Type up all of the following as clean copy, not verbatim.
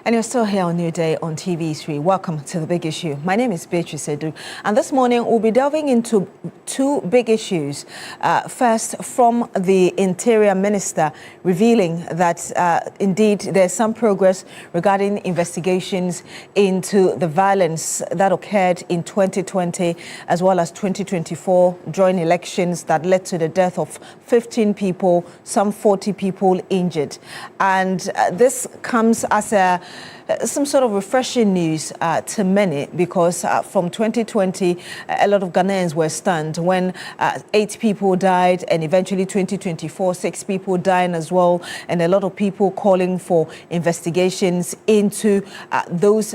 And you're still here on Newday on TV3. Welcome to The Big Issue. My name is Beatrice Edu, and this morning we'll be delving into two big issues. First, from the Interior Minister revealing that indeed there's some progress regarding investigations into the violence that occurred in 2020 as well as 2024 during elections that led to the death of 15 people, some 40 people injured. And this comes as some sort of refreshing news to many, because from 2020, a lot of Ghanaians were stunned when 8 people died, and eventually 2024, 6 people dying as well, and a lot of people calling for investigations into those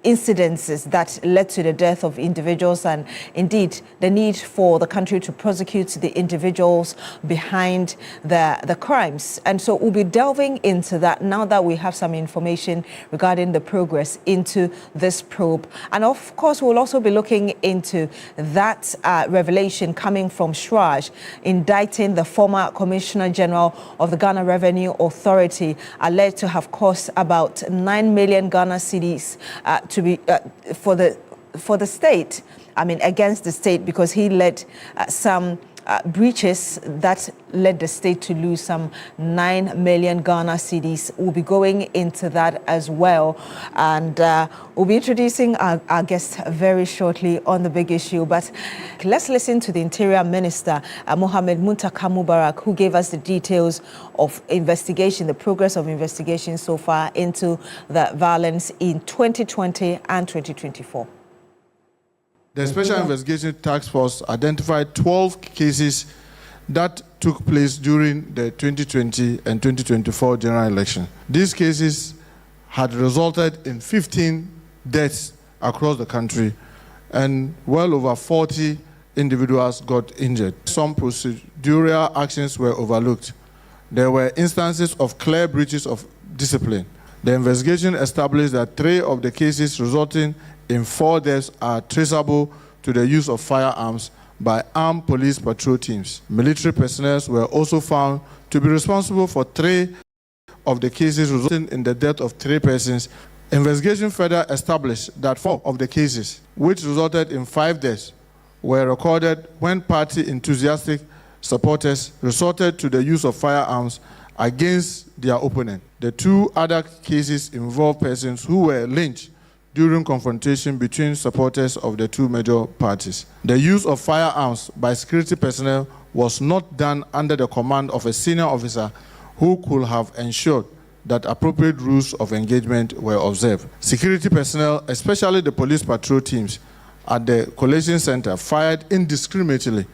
incidences that led to the death of individuals, and indeed the need for the country to prosecute the individuals behind the crimes. And so we'll be delving into that now that we have some information regarding the progress into this probe. And of course, we'll also be looking into that revelation coming from CHRAJ indicting the former Commissioner General of the Ghana Revenue Authority, alleged to have cost about 9 million Ghana cedis to be for the state, against the state, because he led some breaches that led the state to lose some 9 million Ghana cedis. We'll be going into that as well, and we'll be introducing our guest very shortly on The Big Issue. But let's listen to the Interior Minister, Mohamed Muntaka Mubarak, who gave us the details of investigation, the progress of investigation so far into the violence in 2020 and 2024. The Special Investigation Task Force identified 12 cases that took place during the 2020 and 2024 general election. These cases had resulted in 15 deaths across the country, and well over 40 individuals got injured. Some procedural actions were overlooked. There were instances of clear breaches of discipline. The investigation established that 3 of the cases resulting in 4 deaths are traceable to the use of firearms by armed police patrol teams. Military personnel were also found to be responsible for 3 of the cases resulting in the death of 3 persons. Investigation further established that 4 of the cases, which resulted in 5 deaths, were recorded when party enthusiastic supporters resorted to the use of firearms against their opponent. The 2 other cases involved persons who were lynched during confrontation between supporters of the 2 major parties. The use of firearms by security personnel was not done under the command of a senior officer who could have ensured that appropriate rules of engagement were observed. Security personnel, especially the police patrol teams at the collation center, fired indiscriminately,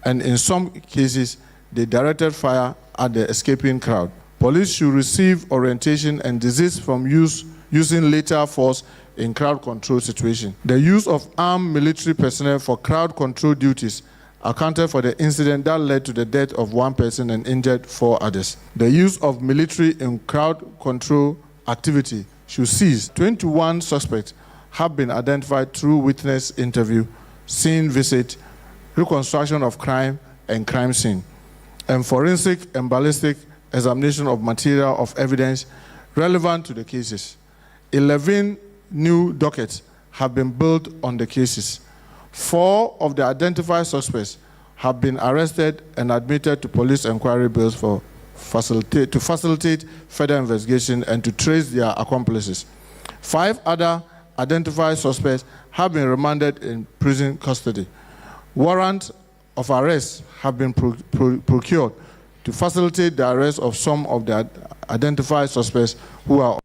and in some cases, they directed fire at the escaping crowd. Police should receive orientation and desist from using lethal force in crowd control situations. The use of armed military personnel for crowd control duties accounted for the incident that led to the death of 1 person and injured 4 others. The use of military in crowd control activity should cease. 21 suspects have been identified through witness interview, scene visit, reconstruction of crime and crime scene, and forensic and ballistic examination of material of evidence relevant to the cases. 11 new dockets have been built on the cases. 4 of the identified suspects have been arrested and admitted to police inquiry bills to facilitate further investigation and to trace their accomplices. 5 other identified suspects have been remanded in prison custody. Warrants of arrest have been procured to facilitate the arrest of some of the identified suspects who are.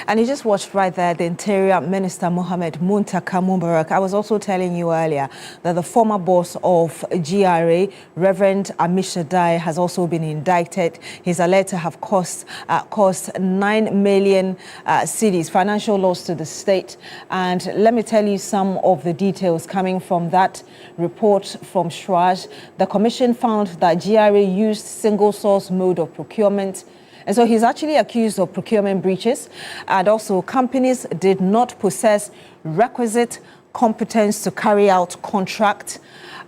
And you just watched right there the Interior Minister, Mohamed Muntaka Mubarak. I was also telling you earlier that the former boss of GRA, Reverend Amisha Dai, has also been indicted. He's alleged to have cost 9 million cedis, financial loss to the state. And let me tell you some of the details coming from that report from CHRAJ. The commission found that GRA used single source mode of procurement. And so he's actually accused of procurement breaches, and also companies did not possess requisite competence to carry out contract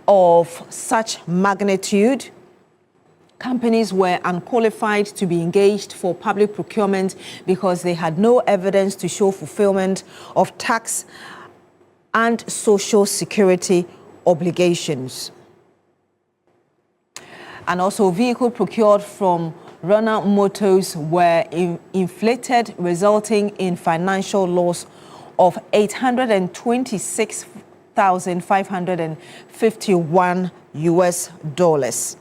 of such magnitude. Companies were unqualified to be engaged for public procurement because they had no evidence to show fulfillment of tax and social security obligations. And also, vehicles procured from Runner Motors were inflated, resulting in financial loss of $826,551 US.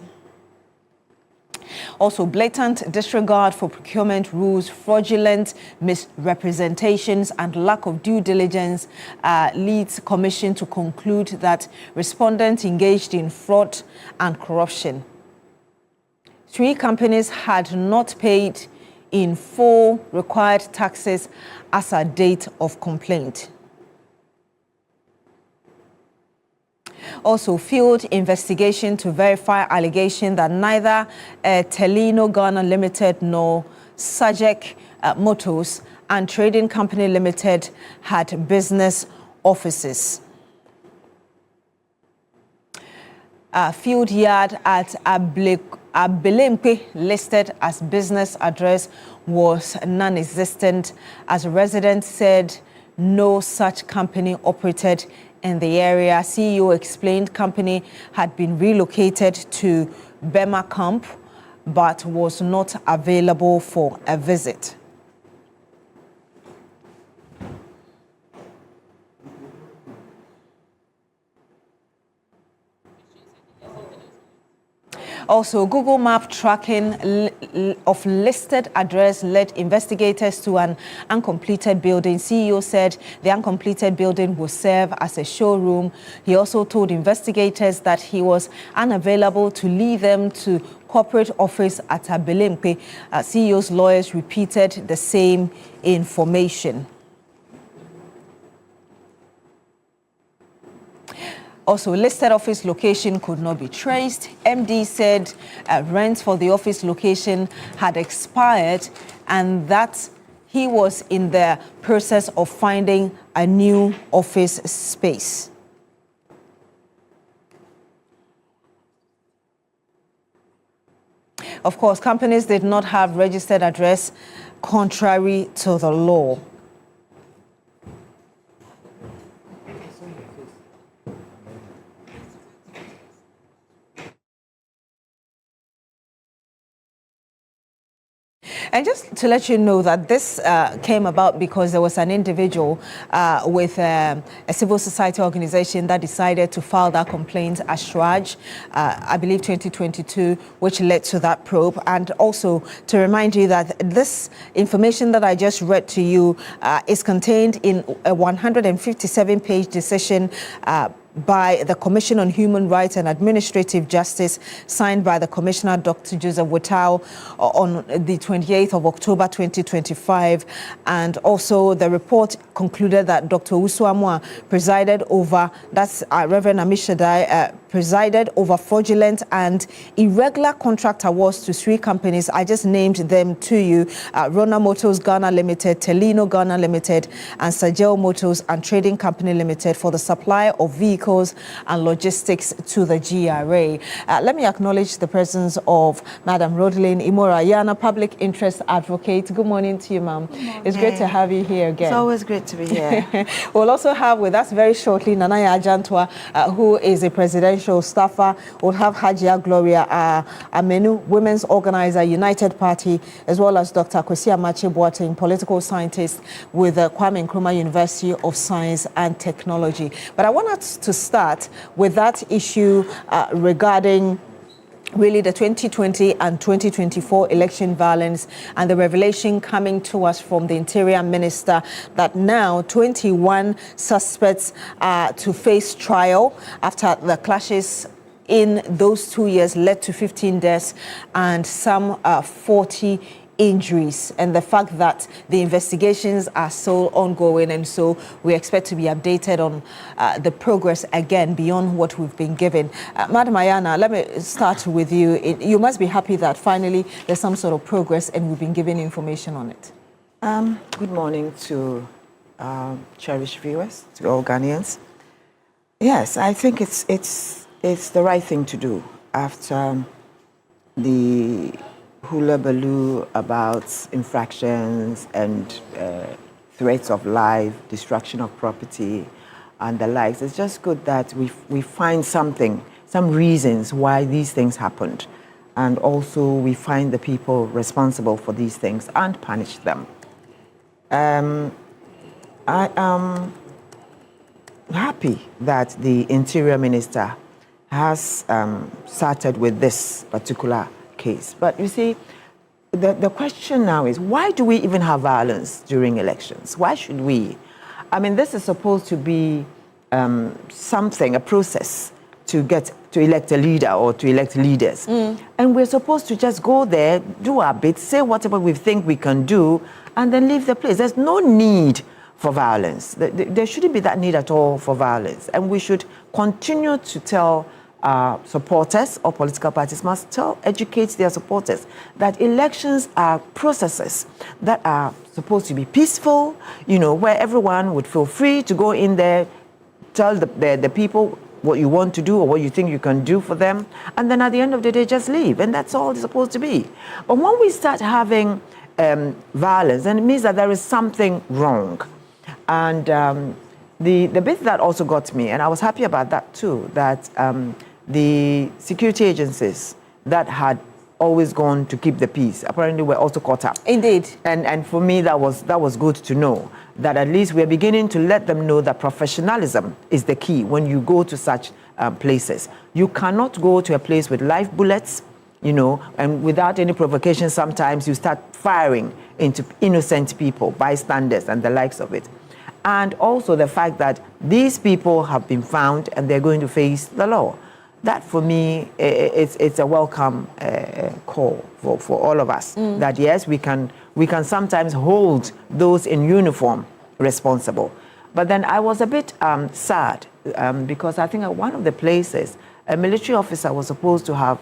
Also, blatant disregard for procurement rules, fraudulent misrepresentations, and lack of due diligence leads Commission to conclude that respondents engaged in fraud and corruption. 3 companies had not paid in full required taxes as at date of complaint. Also, field investigation to verify allegation that neither Telino Ghana Limited nor CHRAJ Motors and Trading Company Limited had business offices. Field yard at Abelempe listed as business address was non-existent, as a resident said no such company operated in the area. CEO explained company had been relocated to Bema Camp but was not available for a visit. Also, Google Map tracking of listed address led investigators to an uncompleted building. CEO said the uncompleted building will serve as a showroom. He also told investigators that he was unavailable to lead them to corporate office at Abelempe. CEO's lawyers repeated the same information. Also, listed office location could not be traced. MD said rent for the office location had expired and that he was in the process of finding a new office space. Of course, companies did not have registered address contrary to the law. And just to let you know that this came about because there was an individual with a civil society organization that decided to file that complaint as CHRAJ, I believe 2022, which led to that probe. And also to remind you that this information that I just read to you is contained in a 157-page decision by the Commission on Human Rights and Administrative Justice, signed by the Commissioner, Dr. Joseph Wetao, on the 28th of October 2025. And also the report concluded that Dr. Usuamwa presided over, that's Reverend Amishadai, presided over fraudulent and irregular contract awards to 3 companies. I just named them to you: Runner Motors Ghana Limited, Telino Ghana Limited, and CHRAJ Motors and Trading Company Limited for the supply of vehicles and logistics to the GRA. Let me acknowledge the presence of Madam Rodelyn Imorayana, public interest advocate. Good morning to you, ma'am. It's great to have you here again. It's always great to be here. We'll also have with us very shortly Nanaya Ajantwa, who is a presidential staffer. We'll have Hajia Gloria Amenu, women's organizer, United Party, as well as Dr. Kwesi Amache Boateng, political scientist with the Kwame Nkrumah University of Science and Technology. But I want us to start with that issue regarding really the 2020 and 2024 election violence, and the revelation coming to us from the Interior Minister that now 21 suspects are to face trial after the clashes in those 2 years led to 15 deaths and some 40 injuries, and the fact that the investigations are still ongoing, and so we expect to be updated on the progress again beyond what we've been given. Madam Ayana, let me start with you. You must be happy that finally there's some sort of progress and we've been given information on it. Good morning to cherished viewers, to all Ghanaians. Yes, I think it's the right thing to do after the hullabaloo about infractions and threats of life, destruction of property, and the likes. It's just good that we find some reasons why these things happened, and also we find the people responsible for these things and punish them. I am happy that the Interior Minister has started with this particular case. But you see, the question now is, why do we even have violence during elections? Why should we? I mean, this is supposed to be a process to elect a leader or to elect leaders. And we're supposed to just go there, do our bit, say whatever we think we can do, and then leave the place. There's no need for violence. There shouldn't be that need at all for violence. And we should continue to tell supporters, or political parties must educate their supporters that elections are processes that are supposed to be peaceful, where everyone would feel free to go in there, tell the people what you want to do or what you think you can do for them, and then at the end of the day, just leave. And that's all it's supposed to be. But when we start having violence, then it means that there is something wrong. And the bit that also got me, and I was happy about that too, that the security agencies that had always gone to keep the peace apparently were also caught up. Indeed. And for me, that was good to know, that at least we're beginning to let them know that professionalism is the key when you go to such places. You cannot go to a place with live bullets, and without any provocation. Sometimes you start firing into innocent people, bystanders, and the likes of it. And also the fact that these people have been found and they're going to face the law. That, for me, it's a welcome call for all of us. That, yes, we can sometimes hold those in uniform responsible. But then I was a bit sad because I think at one of the places, a military officer was supposed to have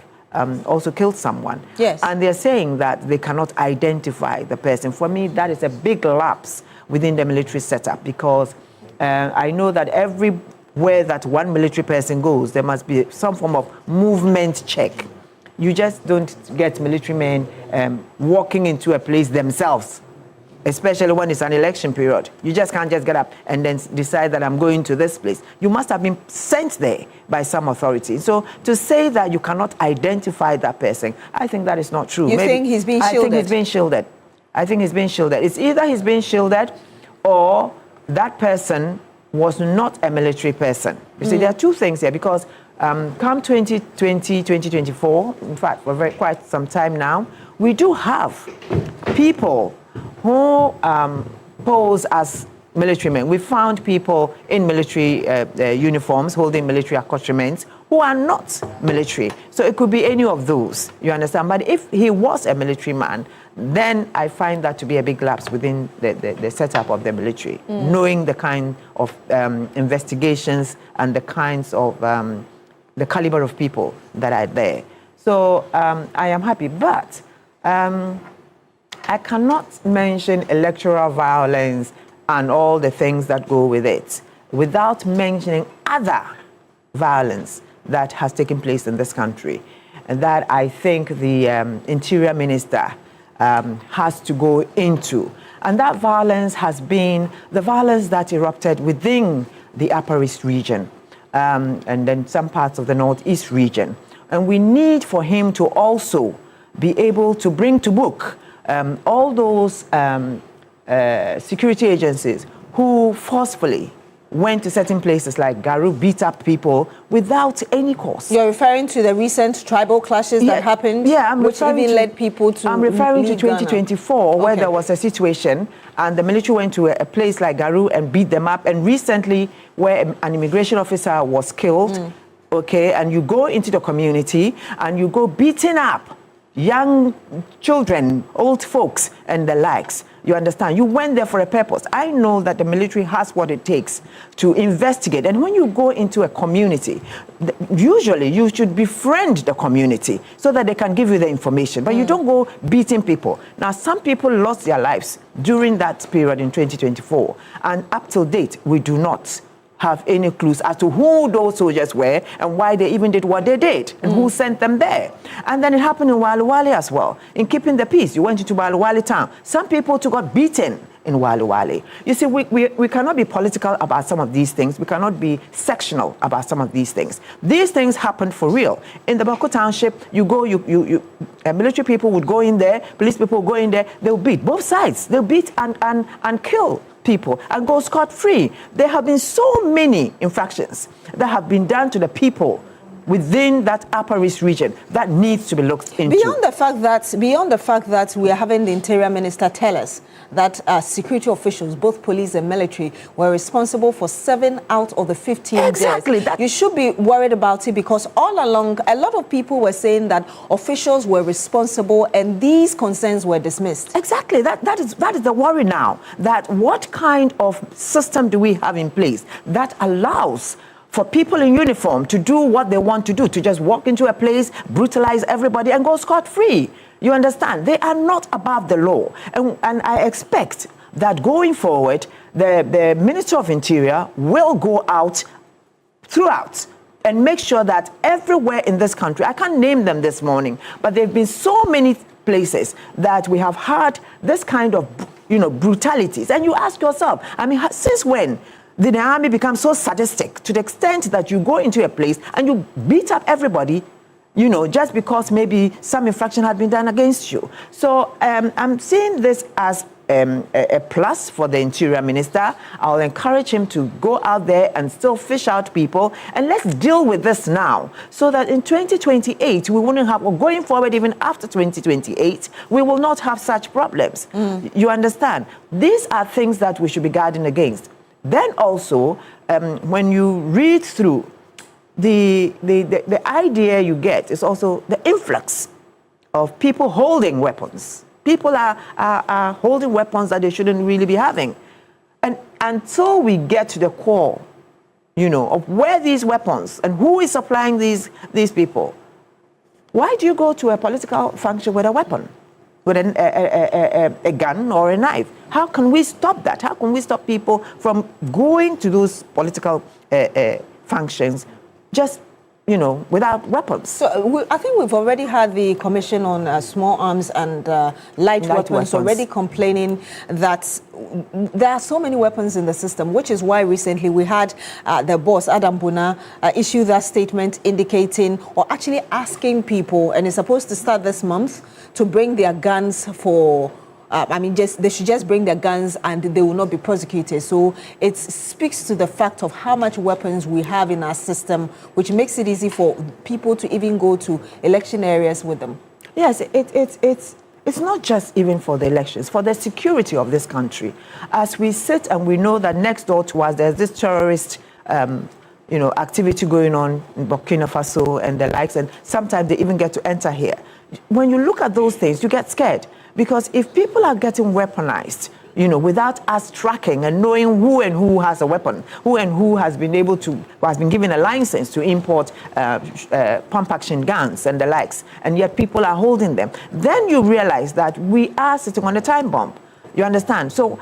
also killed someone. Yes. And they're saying that they cannot identify the person. For me, that is a big lapse within the military setup, because I know that everywhere that one military person goes, there must be some form of movement check. You just don't get military men walking into a place themselves, especially when it's an election period. You just can't just get up and then decide that I'm going to this place. You must have been sent there by some authority. So to say that you cannot identify that person, I think that is not true. You think he's being shielded? I think he's being shielded. I think he's being shielded. It's either he's being shielded or that person was not a military person. You see, there are two things here, because come 2020, 2024, in fact, for quite some time now, we do have people who pose as military men. We found people in military uniforms, holding military accoutrements, who are not military. So it could be any of those, you understand? But if he was a military man, then I find that to be a big lapse within the setup of the military, knowing the kind of investigations and the kinds of, the caliber of people that are there. So I am happy, but I cannot mention electoral violence and all the things that go with it without mentioning other violence that has taken place in this country, and that I think the Interior Minister has to go into. And that violence has been the violence that erupted within the Upper East region and then some parts of the Northeast region. And we need for him to also be able to bring to book all those security agencies who forcefully went to certain places like Garu, beat up people without any cause. You're referring to the recent tribal clashes that happened? Yeah, which even led people to I'm referring to 2024, Ghana. where there was a situation and the military went to a place like Garu and beat them up. And recently, where an immigration officer was killed, and you go into the community and you go beating up young children, old folks, and the likes. You understand? You went there for a purpose. I know that the military has what it takes to investigate. And when you go into a community, usually you should befriend the community so that they can give you the information. But you don't go beating people. Now, some people lost their lives during that period in 2024. And up till date, we do not have any clues as to who those soldiers were and why they even did what they did and who sent them there. And then it happened in Wali Wali as well. In keeping the peace, you went into Wali Wali town. Some people too got beaten in Wali Wali. You see, we cannot be political about some of these things. We cannot be sectional about some of these things. These things happened for real. In the Bako Township, military people would go in there, police people would go in there, they'll beat both sides. They'll beat and kill people and go scot-free. There have been so many infractions that have been done to the people within that Upper East region that needs to be looked into. Beyond the fact that we are having the Interior Minister tell us that security officials, both police and military, were responsible for 7 out of the 15 deaths. You should be worried about it, because all along, a lot of people were saying that officials were responsible and these concerns were dismissed. Exactly. That is the worry now. That what kind of system do we have in place that allows for people in uniform to do what they want to do, to just walk into a place, brutalize everybody, and go scot-free? You understand? They are not above the law. And I expect that going forward, the Minister of Interior will go out throughout and make sure that everywhere in this country, I can't name them this morning, but there have been so many places that we have had this kind of, brutalities. And you ask yourself, I mean, since when did the army become so sadistic to the extent that you go into a place and you beat up everybody, just because maybe some infraction had been done against you? So I'm seeing this as a plus for the Interior Minister. I'll encourage him to go out there and still fish out people, and let's deal with this now, so that in 2028 we wouldn't have, or going forward even after 2028, we will not have such problems. You understand? These are things that we should be guarding against. Then also, when you read through, the idea you get is also the influx of people holding weapons. People are holding weapons that they shouldn't really be having. And until we get to the core, of where these weapons and who is supplying these people, why do you go to a political function with a weapon? With a gun or a knife? How can we stop that? How can we stop people from going to those political functions just, without weapons? So I think we've already had the Commission on Small Arms and Light Weapons already complaining that there are so many weapons in the system, which is why recently we had the boss, Adam Buna, issue that statement indicating, or actually asking people, and it's supposed to start this month, to bring their guns for, they should just bring their guns and they will not be prosecuted. So it speaks to the fact of how much weapons we have in our system, which makes it easy for people to even go to election areas with them. Yes, it's not just even for the elections, for the security of this country. As we sit and we know that next door to us, there's this terrorist activity going on in Burkina Faso and the likes, and sometimes they even get to enter here. When you look at those things, you get scared, because if people are getting weaponized, without us tracking and knowing who and who has a weapon, who and who has been given a license to import pump-action guns and the likes, and yet people are holding them, then you realize that we are sitting on a time bomb. You understand? So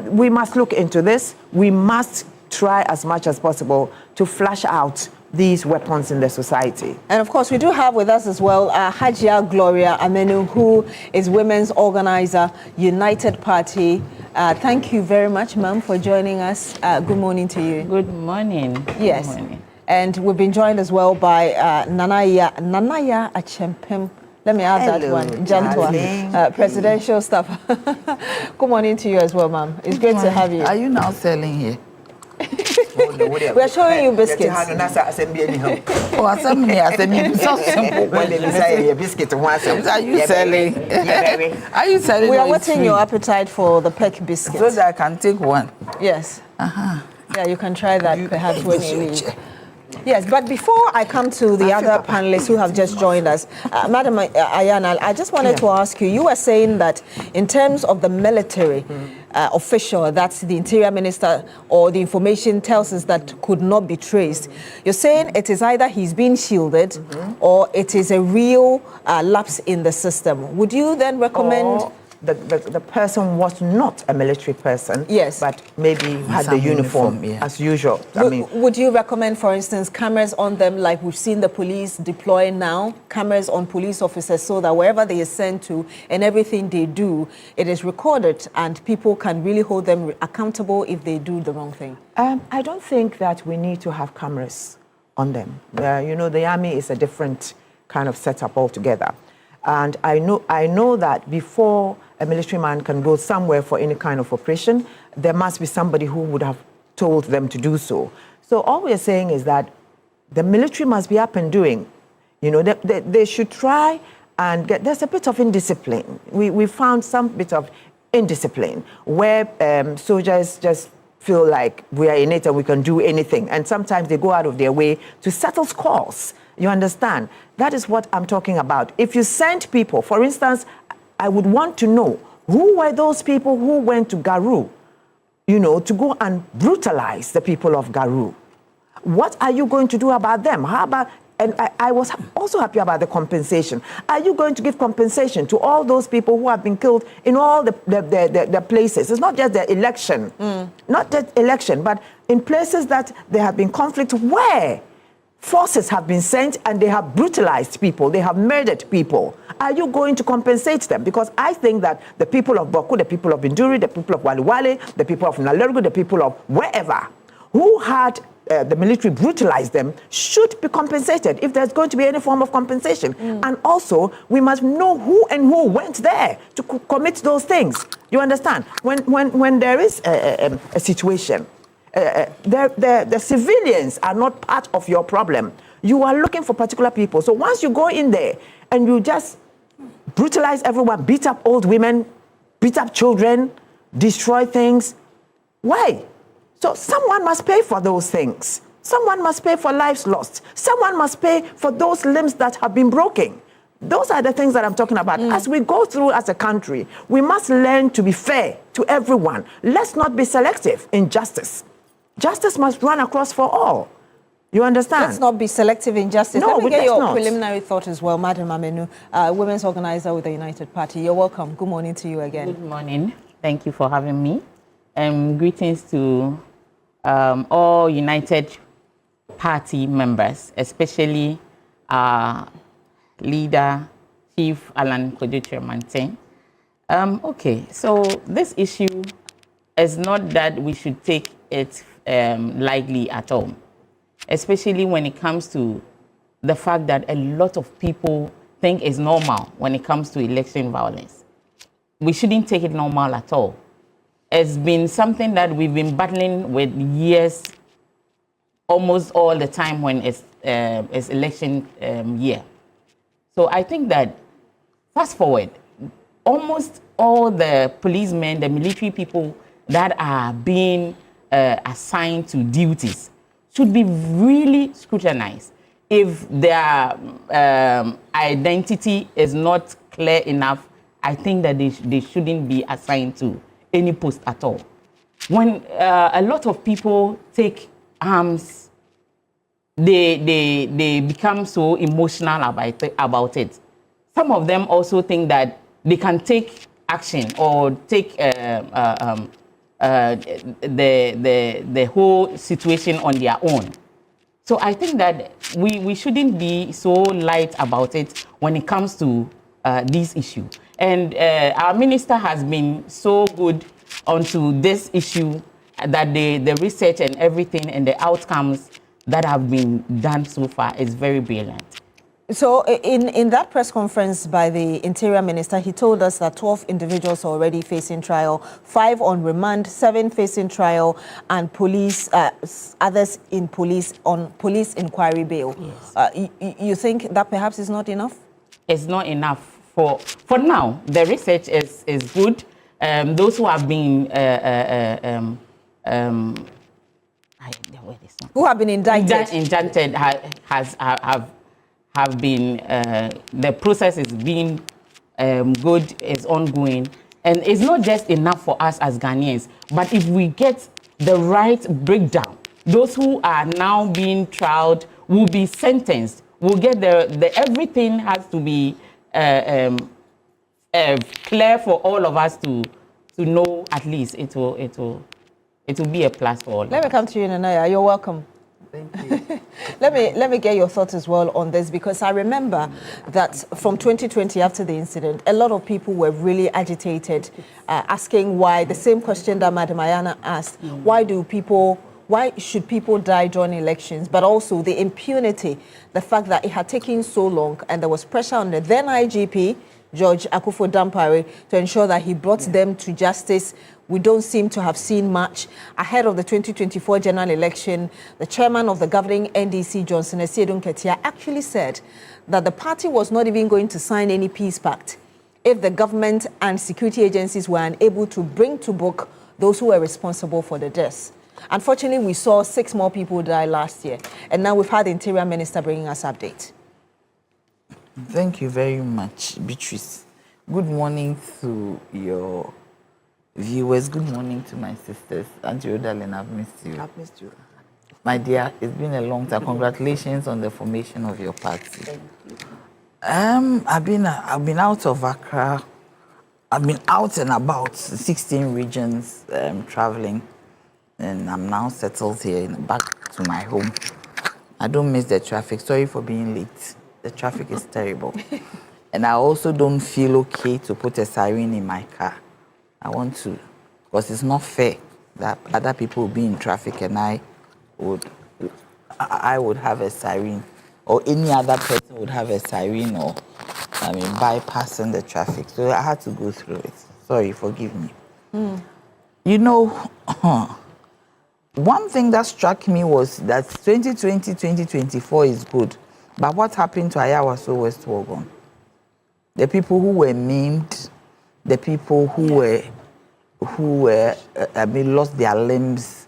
we must look into this. We must try as much as possible to flush out these weapons in the society. And of course, we do have with us as well Hajia Gloria Amenu, who is women's organizer, United Party. Thank you very much, ma'am, for joining us. Good morning to you. Good morning. Yes. Good morning. And we've been joined as well by Nanaya Achempem. Let me add that one. Jantwa, presidential staff. Good morning to you as well, ma'am. It's great to have you. Are you now selling here? We're showing you biscuits. Oh, assembly, so simple. Are you selling? Are you selling? We are whetting your appetite for the peck biscuits. So that I can take one. Yes. Yeah, you can try that perhaps when you leave. Yes, but before I come to the other panelists who have just joined us, Madam Ayana, I just wanted to ask you, you were saying that in terms of the military official, that's the Interior Minister, or the information tells us that could not be traced, you're saying it is either he's been shielded or it is a real lapse in the system. Would you then recommend the person was not a military person, yes, but maybe had the uniform yeah, as usual. Would you recommend, for instance, cameras on them like we've seen the police deploy now, cameras on police officers, so that wherever they are sent to and everything they do, it is recorded and people can really hold them accountable if they do the wrong thing? I don't think that we need to have cameras on them. You know, the army is a different kind of setup altogether. And I know that before a military man can go somewhere for any kind of operation, there must be somebody who would have told them to do so. So all we're saying is that the military must be up and doing. You know, they should try and get, there's a bit of indiscipline. We found some bit of indiscipline where soldiers just feel like we are in it and we can do anything. And sometimes they go out of their way to settle scores. You understand? That is what I'm talking about. If you send people, for instance, I would want to know who were those people who went to Garu, you know, to go and brutalize the people of Garu. What are you going to do about them? How about, and I was also happy about the compensation. Are you going to give compensation to all those people who have been killed in all the places? It's not just the election, not just election, but in places that there have been conflict where forces have been sent and they have brutalized people, they have murdered people. Are you going to compensate them? Because I think that the people of Boku, the people of Binduri, the people of Waliwale, the people of Nalergu, the people of wherever who had the military brutalize them should be compensated if there's going to be any form of compensation. And also, we must know who and who went there to commit those things. You understand? When there is a situation, the civilians are not part of your problem. You are looking for particular people. So once you go in there and you just brutalize everyone, beat up old women, beat up children, destroy things, why? So someone must pay for those things. Someone must pay for lives lost. Someone must pay for those limbs that have been broken. Those are the things that I'm talking about. As we go through as a country, we must learn to be fair to everyone. Let's not be selective in justice. Justice must run across for all. You understand? Let's not be selective in justice. No, Let me get your not. preliminary thought as well, Madam Amenu, women's organizer with the United Party. You're welcome. Good morning to you again. Good morning. Thank you for having me. Greetings to all United Party members, especially our leader, Chief Alan Kojo-Mantin. Okay, so this issue is not that we should take it lightly at all, especially when it comes to the fact that a lot of people think it's normal when it comes to election violence. We shouldn't take it normal at all. It's been something that we've been battling with years, almost all the time when it's election year. So I think that, fast forward, almost all the policemen, the military people that are being assigned to duties should be really scrutinized. If their identity is not clear enough, I think that they shouldn't be assigned to any post at all. When a lot of people take arms, they become so emotional about it. Some of them also think that they can take action or take the whole situation on their own. So I think that we shouldn't be so light about it when it comes to this issue. And our minister has been so good onto this issue that the research and everything and the outcomes that have been done so far is very brilliant. So in that press conference by the Interior Minister, he told us that 12 individuals are already facing trial, 5 on remand, 7 facing trial, and others in on police inquiry bail. Yes. You think that perhaps is not enough? It's not enough. For now, the research is good. Those who have been who have been indicted have been the process is being good, is ongoing, and it's not just enough for us as Ghanaians. But if we get the right breakdown, those who are now being trialed will be sentenced. We'll get the everything has to be clear for all of us to know. At least it will be a plus for all. Let me come to you, Nanaya. You're welcome. Thank you. Let me get your thoughts as well on this, because I remember that from 2020, after the incident, a lot of people were really agitated, asking why, the same question that Madam Ayana asked, why should people die during elections, but also the impunity, the fact that it had taken so long and there was pressure on the then IGP, George Akufo-Dampare, to ensure that he brought them to justice. We don't seem to have seen much. Ahead of the 2024 general election, the chairman of the governing NDC, Johnson Esiedun Ketia, actually said that the party was not even going to sign any peace pact if the government and security agencies were unable to bring to book those who were responsible for the deaths. Unfortunately, we saw 6 more people die last year, and now we've had the Interior Minister bringing us updates. Thank you very much, Beatrice. Good morning to your viewers. Good morning to my sisters. Auntie Odalyn, I've missed you. I've missed you. My dear, it's been a long time. Congratulations on the formation of your party. Thank you. I've been out of Accra. I've been out and about 16 regions traveling, and I'm now settled here back to my home. I don't miss the traffic. Sorry for being late. The traffic is terrible. And I also don't feel okay to put a siren in my car. I want to, because it's not fair that other people will be in traffic and I would have a siren, or any other person would have a siren, or bypassing the traffic. So I had to go through it. Sorry, forgive me. You know, one thing that struck me was that 2020, 2024 is good. But what happened to Ayawaso West Wogon? The people who were maimed, the people who lost their limbs,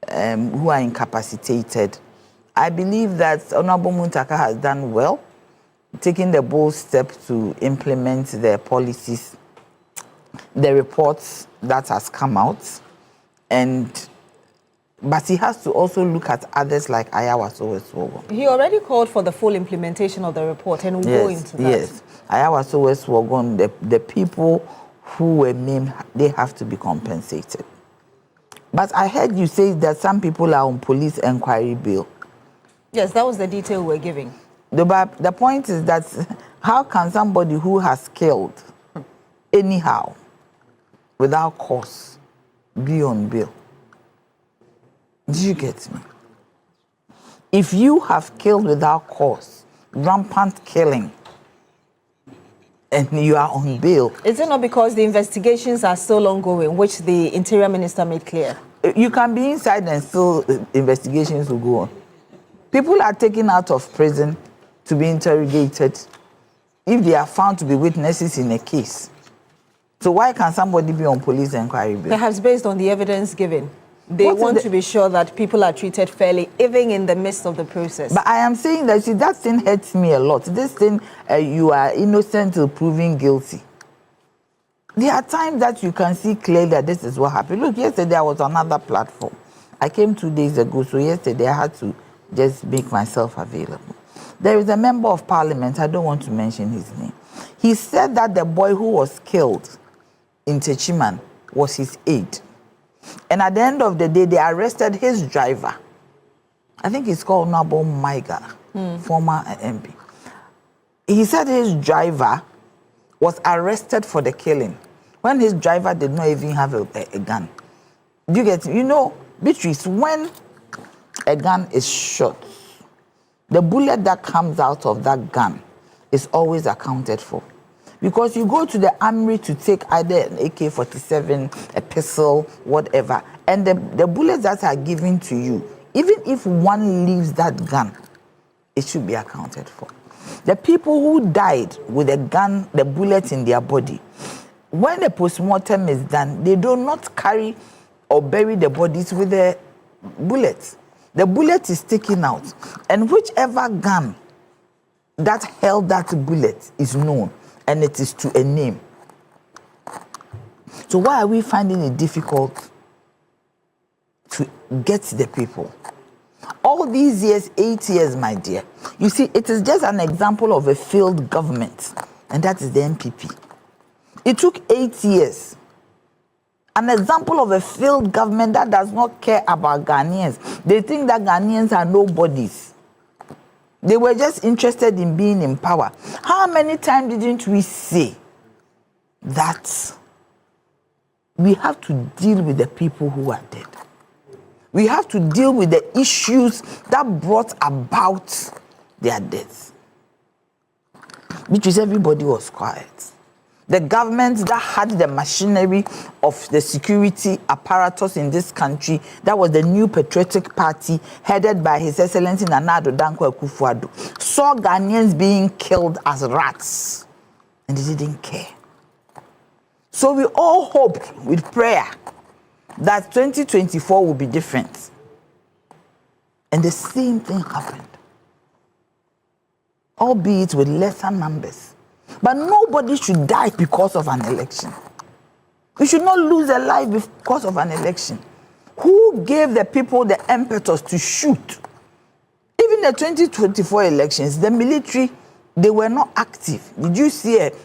who are incapacitated. I believe that Honorable Muntaka has done well, taking the bold step to implement the policies, the reports that has come out, but he has to also look at others like Ayawaso West Wogon. He already called for the full implementation of the report, and we'll go into that. Yes, Ayawaso West Wogon, the people who were named, they have to be compensated. But I heard you say that some people are on police inquiry bail. Yes, that was the detail we're giving. The point is that how can somebody who has killed anyhow, without cause, be on bail? Do you get me? If you have killed without cause, rampant killing, and you are on bail. Is it not because the investigations are still ongoing, which the Interior Minister made clear? You can be inside and still investigations will go on. People are taken out of prison to be interrogated if they are found to be witnesses in a case. So why can somebody be on police inquiry bail? Perhaps based on the evidence given. They want to be sure that people are treated fairly, even in the midst of the process. But I am saying that, see, that thing hurts me a lot. This thing, you are innocent till proven guilty. There are times that you can see clearly that this is what happened. Look, yesterday I was on another platform. I came 2 days ago, so yesterday I had to just make myself available. There is a member of parliament, I don't want to mention his name. He said that the boy who was killed in Techiman was his aide. And at the end of the day, they arrested his driver. I think he's called Nabo Maiga, former MP. He said his driver was arrested for the killing when his driver did not even have a gun. Do you get it? You know, Beatrice, when a gun is shot, the bullet that comes out of that gun is always accounted for. Because you go to the armory to take either an AK-47, a pistol, whatever, and the bullets that are given to you, even if one leaves that gun, it should be accounted for. The people who died with a gun, the bullet in their body, when the postmortem is done, they do not carry or bury the bodies with the bullets. The bullet is taken out, and whichever gun that held that bullet is known, and it is to a name. So why are we finding it difficult to get the people? All these years, 8 years, my dear, you see, it is just an example of a failed government, and that is the NPP. It took 8 years. An example of a failed government that does not care about Ghanaians. They think that Ghanaians are nobodies. They were just interested in being in power. How many times didn't we say that we have to deal with the people who are dead? We have to deal with the issues that brought about their deaths. Which is everybody was quiet. The government that had the machinery of the security apparatus in this country, that was the New Patriotic Party, headed by His Excellency Nana Addo Dankwa Akufo-Addo, saw Ghanaians being killed as rats, and they didn't care. So we all hoped with prayer that 2024 will be different. And the same thing happened. Albeit with lesser numbers. But nobody should die because of an election. We should not lose a life because of an election. Who gave the people the impetus to shoot? Even the 2024 elections, the military, they were not active. Did you see it?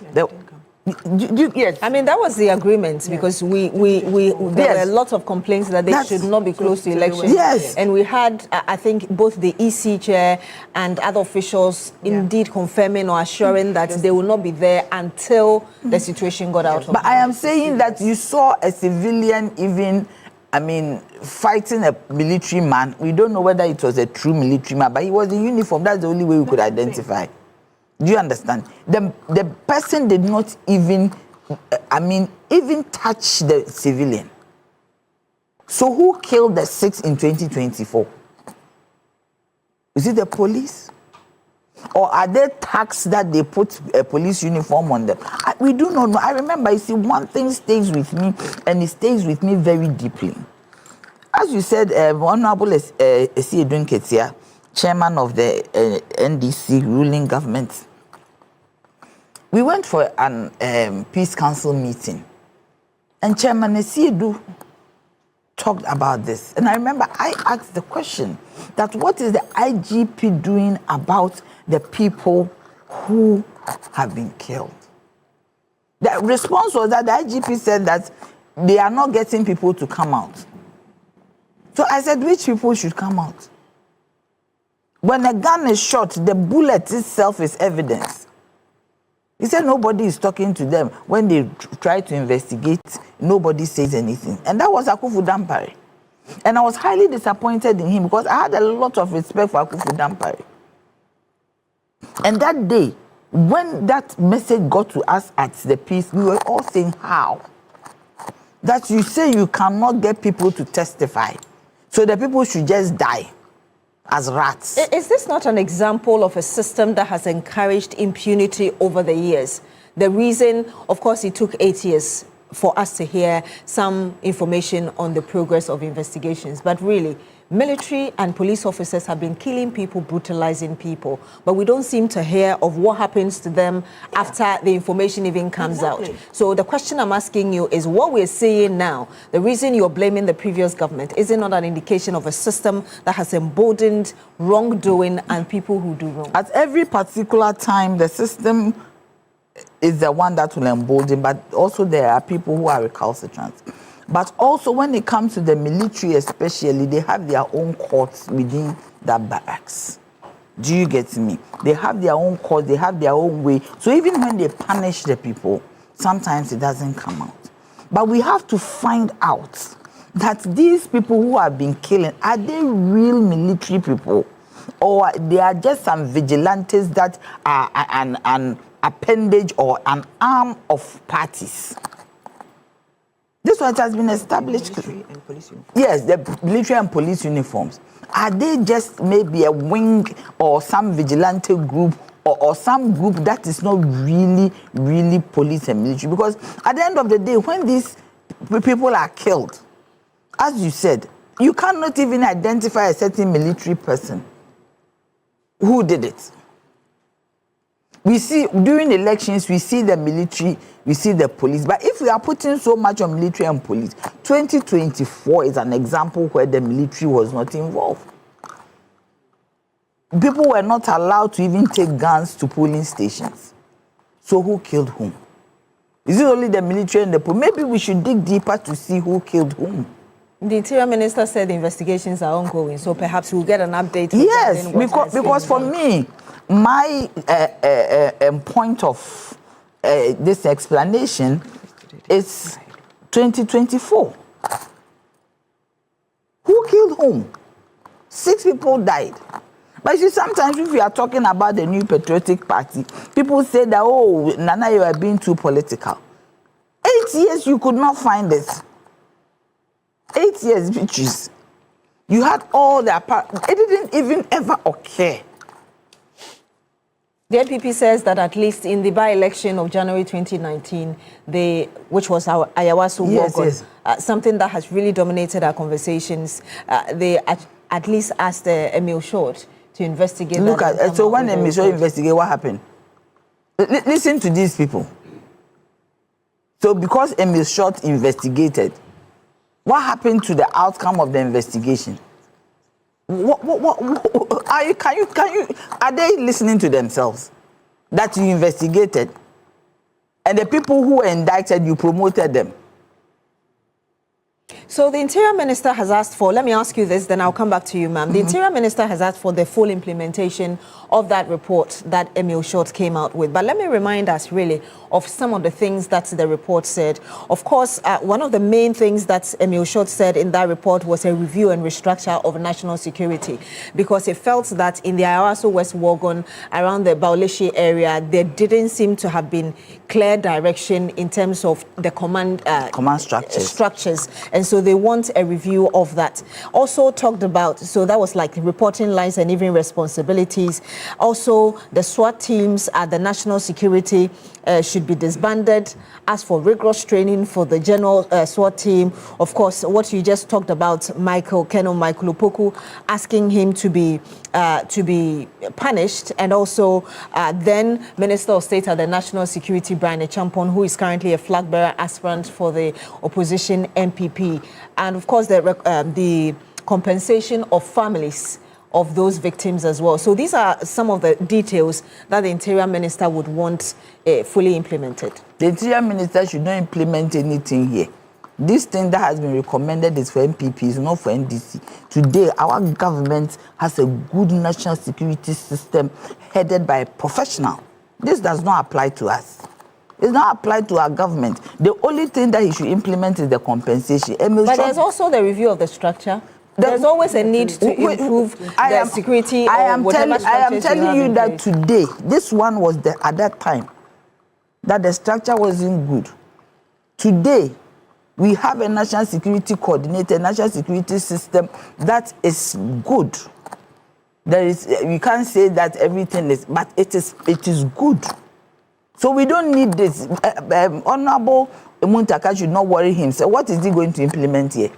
Yes. I mean, that was the agreement because there were a lot of complaints that they should not be close to elections. Yes. And we had, I think, both the EC chair and other officials indeed confirming or assuring that they will not be there until the situation got out of But I am saying that you saw a civilian even, fighting a military man. We don't know whether it was a true military man, but he was in uniform. That's the only way we could identify. Do you understand? The person did not even touch the civilian. So who killed the 6 in 2024? Is it the police? Or are there tax that they put a police uniform on them? We do not know. I remember, you see, one thing stays with me, and it stays with me very deeply. As you said, Honorable Esi Edun Ketia, chairman of the NDC ruling government, we went for an Peace Council meeting, and Chairman Esiedu talked about this. And I remember I asked the question that what is the IGP doing about the people who have been killed? The response was that the IGP said that they are not getting people to come out. So I said, which people should come out? When a gun is shot, the bullet itself is evidence. He said nobody is talking to them. When they try to investigate, nobody says anything. And that was Akufu Dampare. And I was highly disappointed in him because I had a lot of respect for Akufu Dampare. And that day, when that message got to us at the Peace, we were all saying, how? That you say you cannot get people to testify. So the people should just die as rats. Is this not an example of a system that has encouraged impunity over the years? The reason, of course, it took 8 years for us to hear some information on the progress of investigations. But really, military and police officers have been killing people, brutalizing people. But we don't seem to hear of what happens to them after the information even comes out. So the question I'm asking you is what we're seeing now, the reason you're blaming the previous government, is it not an indication of a system that has emboldened wrongdoing and people who do wrong? At every particular time, the system is the one that will embolden, but also there are people who are recalcitrant. But also when it comes to the military especially, they have their own courts within that barracks. Do you get me? They have their own courts, they have their own way. So even when they punish the people, sometimes it doesn't come out. But we have to find out that these people who have been killing, are they real military people? Or they are just some vigilantes that are an appendage or an arm of parties? This one has been established. Military and police uniforms. Yes, the military and police uniforms. Are they just maybe a wing or some vigilante group or some group that is not really police and military? Because at the end of the day, when these people are killed, as you said, you cannot even identify a certain military person who did it. We see, during elections, we see the military, we see the police. But if we are putting so much on military and police, 2024 is an example where the military was not involved. People were not allowed to even take guns to polling stations. So who killed whom? Is it only the military and the police? Maybe we should dig deeper to see who killed whom. The Interior Minister said the investigations are ongoing, so perhaps we'll get an update. Yes, because for me, my point of this explanation is 2024. Who killed whom? 6 people died. But you see, sometimes if we are talking about the New Patriotic Party, people say that, oh, Nana, you are being too political. 8 years, you could not find this. 8 years, bitches. You had all the it didn't even ever occur. The NPP says that at least in the by-election of January 2019, which was our Ayawaso Wogon, something that has really dominated our conversations, they at least asked Emil Short to investigate. Look at so when Emil Short investigated, what happened? Listen to these people. So because Emil Short investigated, what happened to the outcome of the investigation? Are they listening to themselves? That you investigated, and the people who were indicted, you promoted them. So the Interior Minister has asked for, let me ask you this, then I'll come back to you, ma'am. The Interior Minister has asked for the full implementation of that report that Emil Short came out with. But let me remind us really of some of the things that the report said. Of course, one of the main things that Emil Short said in that report was a review and restructure of national security, because it felt that in the Ayawaso West Wogon, around the Baulishi area, there didn't seem to have been clear direction in terms of the command structures. And so they want a review of that. Also talked about, so that was like reporting lines and even responsibilities. Also, the SWAT teams at the national security should be disbanded. As for rigorous training for the general SWAT team, of course, what you just talked about, Colonel Michael Opoku, asking him to be punished, and also then Minister of State at the National Security, Brian Echampon, who is currently a flag bearer aspirant for the opposition NPP, and of course the compensation of families of those victims as well. So these are some of the details that the Interior Minister would want fully implemented. The Interior Minister should not implement anything here. This thing that has been recommended is for MPPs, not for NDC. Today, our government has a good national security system headed by a professional. This does not apply to us. It's not applied to our government. The only thing that he should implement is the compensation. But there's also the review of the structure. There's always a need to improve the security. I am telling you that today, this one was at that time, that the structure wasn't good. Today, we have a national security coordinator, national security system that is good. You can't say that everything is, but it is good. So we don't need this. Honorable Muntaka should not worry himself. What is he going to implement here?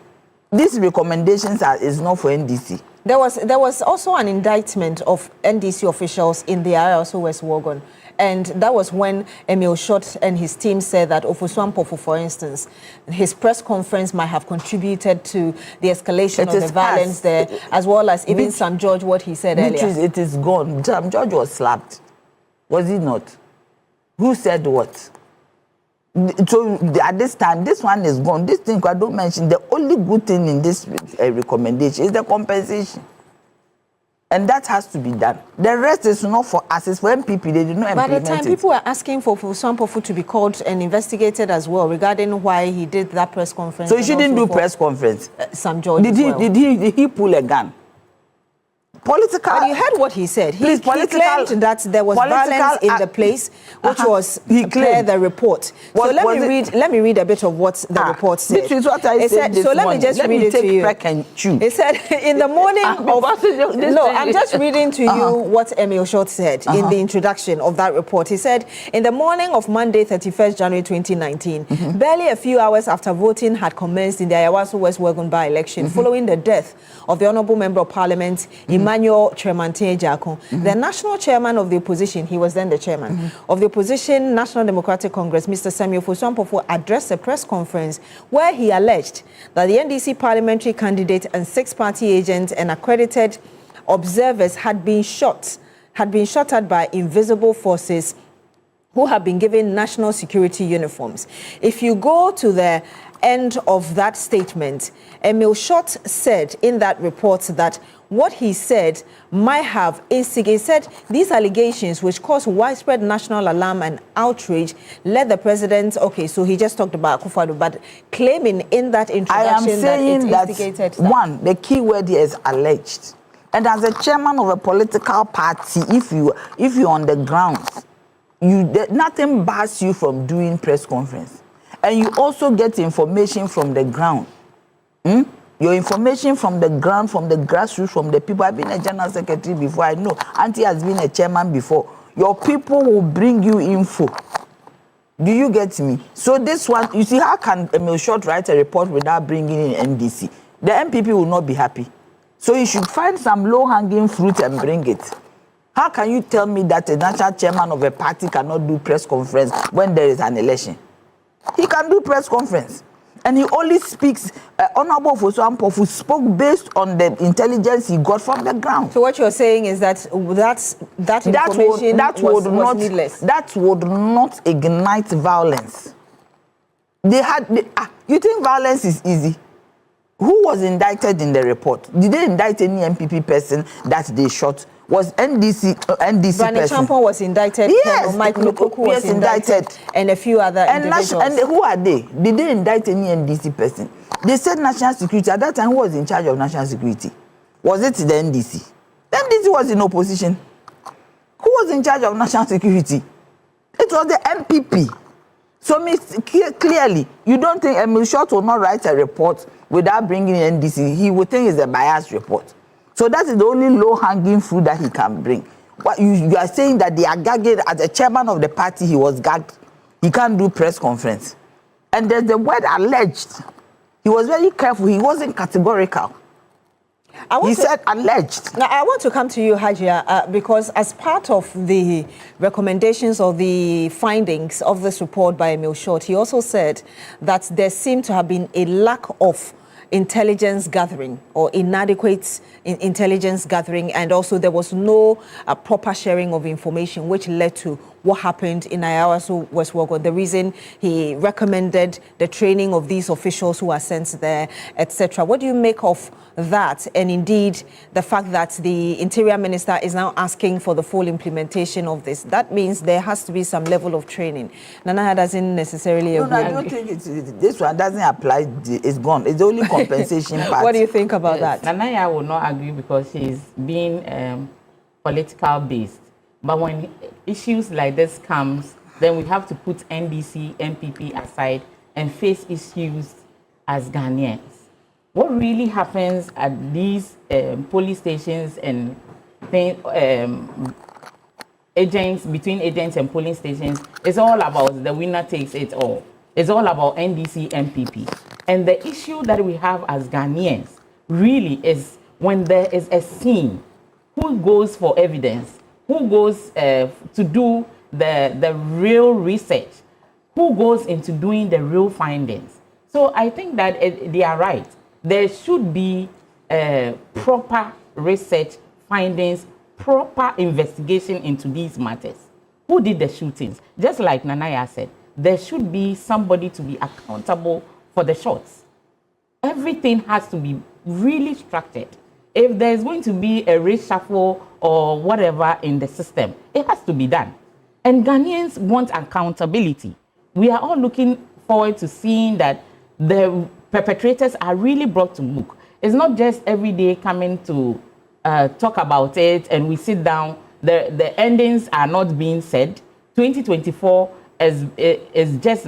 These recommendations is not for NDC. There was also an indictment of NDC officials in the Ayawaso West Wogon. And that was when Emil Short and his team said that Ofosu Ampofo, for instance, his press conference might have contributed to the escalation of the violence there, as well as even Sam George, what he said earlier. It is gone. Sam George was slapped. Was he not? Who said what? So at this time, this one is gone. This thing I don't mention. The only good thing in this recommendation is the compensation. And that has to be done. The rest is not for us, it's for MPP. They did not implement it. By the time, people were asking for Ofosu Ampofo to be called and investigated as well regarding why he did that press conference. So he shouldn't do press conference. Sam George Did he pull a gun? Political. But you heard what he said. He claimed that there was violence in the place, which was clear the report. So let me read a bit of what the report said. This is what I said. So let me just read it to you. It said in the morning of no, I'm just reading to you what Emil Short said in the introduction of that report. He said in the morning of Monday, 31st January 2019, barely a few hours after voting had commenced in the Ayawaso West Wogon by-election, following the death of the Honourable Member of Parliament, Emmanuel Tremantin Ejakun, the national chairman of the opposition, he was then the chairman of the opposition National Democratic Congress, Mr. Samuel Ofosu Ampofo, addressed a press conference where he alleged that the NDC parliamentary candidate and 6 party agents and accredited observers had been shot at by invisible forces who have been given national security uniforms. If you go to the end of that statement, Emil Short said in that report that what he said might have instigated, said these allegations which caused widespread national alarm and outrage led the president, okay, so he just talked about Akufo-Addo, but claiming in that introduction that it instigated that. One, the key word here is alleged. And as a chairman of a political party, if you're on the ground, nothing bars you from doing press conference. And you also get information from the ground. Your information from the ground, from the grassroots, from the people. I've been a general secretary before. I know. Auntie has been a chairman before. Your people will bring you info. Do you get me? So this one, you see, how can Emil Short write a report without bringing in NDC? The MPP will not be happy. So you should find some low-hanging fruit and bring it. How can you tell me that a national chairman of a party cannot do press conference when there is an election? He can do press conference. And he only speaks, Honorable Fosu Ampofu spoke based on the intelligence he got from the ground. So what you're saying is that that information was needless. That would not ignite violence. You think violence is easy? Who was indicted in the report? Did they indict any MPP person that they shot? Was NDC Granny person? Champon was indicted. Yes, Mike Lukoku was indicted, and a few other individuals. And who are they? Did they indict any NDC person? They said national security. At that time, who was in charge of national security? Was it the NDC? The NDC was in opposition. Who was in charge of national security? It was the MPP. So clearly, you don't think Emil Short will not write a report without bringing in NDC. He would think it's a biased report. So that is the only low-hanging fruit that he can bring. What you are saying that they are gagged, as a chairman of the party, he was gagged. He can't do press conference. And there's the word alleged. He was very careful. He wasn't categorical. He said alleged. Now, I want to come to you, Hajia, because as part of the recommendations or the findings of this report by Emil Short, he also said that there seemed to have been a lack of intelligence gathering or inadequate intelligence gathering, and also there was no proper sharing of information, which led to what happened in Ayawaso, West Wogo. The reason he recommended the training of these officials who are sent there, etc. What do you make of that? And indeed, the fact that the Interior Minister is now asking for the full implementation of this. That means there has to be some level of training. Nana doesn't necessarily agree. No, I don't think this one doesn't apply. It's gone. It's only compensation part. What do you think about that? Nanaya will not agree because she's being political based. But when issues like this comes, then we have to put NDC, MPP aside and face issues as Ghanaians. What really happens at these police stations and agents, between agents and polling stations, is all about the winner takes it all. It's all about NDC, MPP. And the issue that we have as Ghanaians really is when there is a scene, who goes for evidence? Who goes to do the real research? Who goes into doing the real findings? So I think that they are right. There should be proper research findings, proper investigation into these matters. Who did the shootings? Just like Nanaya said, there should be somebody to be accountable for the shots. Everything has to be really structured. If there's going to be a reshuffle or whatever in the system, it has to be done. And Ghanaians want accountability. We are all looking forward to seeing that the perpetrators are really brought to book. It's not just every day coming to talk about it and we sit down. The endings are not being said. 2024 is just